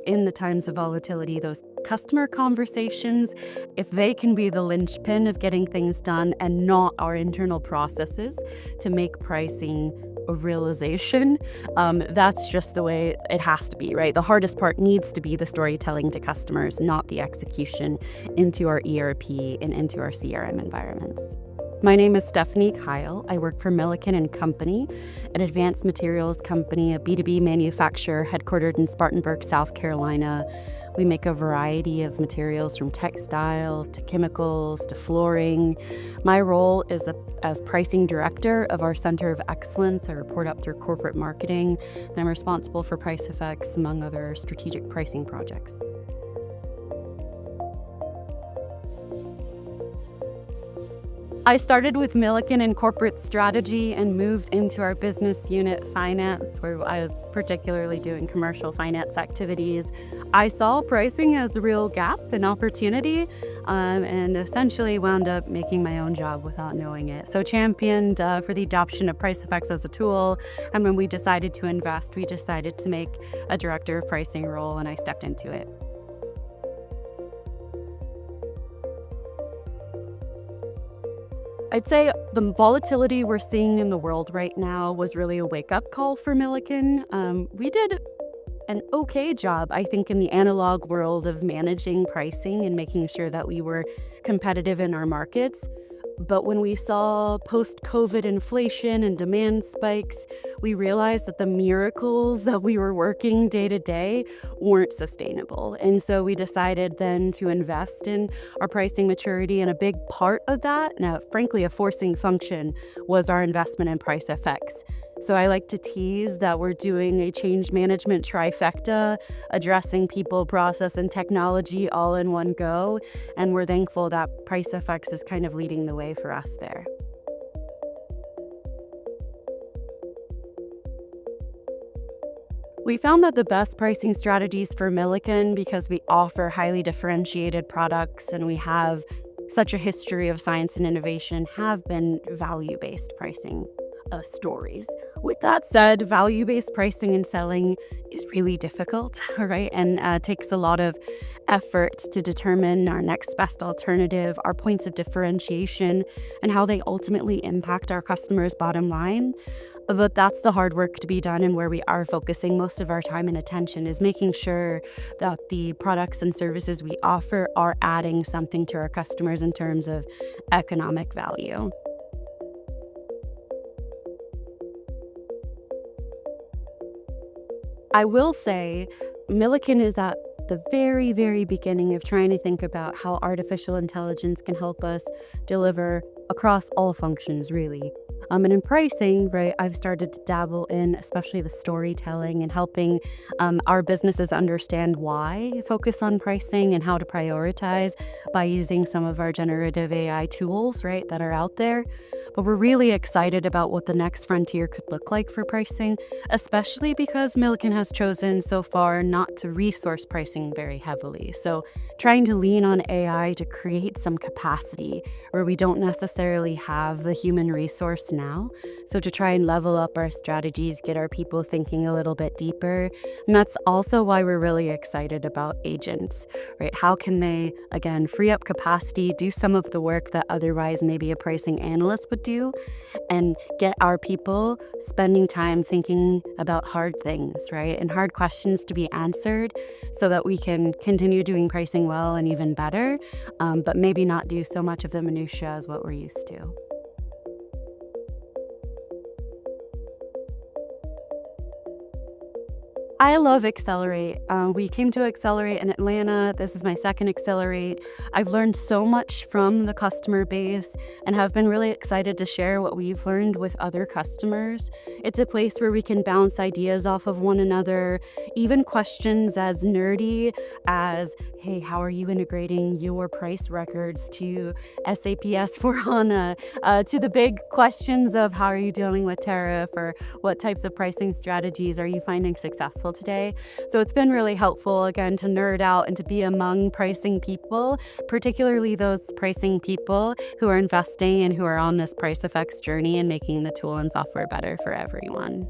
in the times of volatility, those customer conversations, if they can be the linchpin of getting things done and not our internal processes to make pricing a realization, that's just the way it has to be, right? The hardest part needs to be the storytelling to customers, not the execution into our ERP and into our CRM environments. My name is Stephanie Kyle. I work for Milliken and Company, an advanced materials company, a B2B manufacturer headquartered in Spartanburg, South Carolina. We make a variety of materials from textiles to chemicals to flooring. My role is as pricing director of our Center of Excellence. I report up through corporate marketing, and I'm responsible for Pricefx, among other strategic pricing projects. I started with Milliken in corporate strategy and moved into our business unit finance, where I was particularly doing commercial finance activities. I saw pricing as a real gap and opportunity, and essentially wound up making my own job without knowing it. So championed for the adoption of Pricefx as a tool, and when we decided to invest, we decided to make a director of pricing role, and I stepped into it. I'd say the volatility we're seeing in the world right now was really a wake-up call for Milliken. We did an okay job, I think, in the analog world of managing pricing and making sure that we were competitive in our markets. But when we saw post-COVID inflation and demand spikes, we realized that the miracles that we were working day to day weren't sustainable. And so we decided then to invest in our pricing maturity. And a big part of that, now frankly a forcing function, was our investment in Pricefx. So I like to tease that we're doing a change management trifecta, addressing people, process, and technology all in one go. And we're thankful that Pricefx is kind of leading the way for us there. We found that the best pricing strategies for Milliken, because we offer highly differentiated products and we have such a history of science and innovation, have been value-based pricing stories. With that said, value-based pricing and selling is really difficult, right? And takes a lot of effort to determine our next best alternative, our points of differentiation, and how they ultimately impact our customers' bottom line. But that's the hard work to be done, and where we are focusing most of our time and attention is making sure that the products and services we offer are adding something to our customers in terms of economic value. I will say Milliken is at the very, very beginning of trying to think about how artificial intelligence can help us deliver across all functions, really. And in pricing, right, I've started to dabble in especially the storytelling and helping our businesses understand why focus on pricing and how to prioritize by using some of our generative AI tools, right, that are out there. But we're really excited about what the next frontier could look like for pricing, especially because Milliken has chosen so far not to resource pricing very heavily. So trying to lean on AI to create some capacity where we don't necessarily have the human resource now. So to try and level up our strategies, get our people thinking a little bit deeper. And that's also why we're really excited about agents, right? How can they, again, free up capacity, do some of the work that otherwise maybe a pricing analyst would do, and get our people spending time thinking about hard things, right? And hard questions to be answered so that we can continue doing pricing well and even better, but maybe not do so much of the minutia as what we're used to. I love Accelerate. We came to Accelerate in Atlanta. This is my second Accelerate. I've learned so much from the customer base and have been really excited to share what we've learned with other customers. It's a place where we can bounce ideas off of one another, even questions as nerdy as, hey, how are you integrating your price records to SAP S/4HANA, to the big questions of how are you dealing with tariff, or what types of pricing strategies are you finding successful today. So it's been really helpful, again, to nerd out and to be among pricing people, particularly those pricing people who are investing and who are on this Pricefx journey and making the tool and software better for everyone.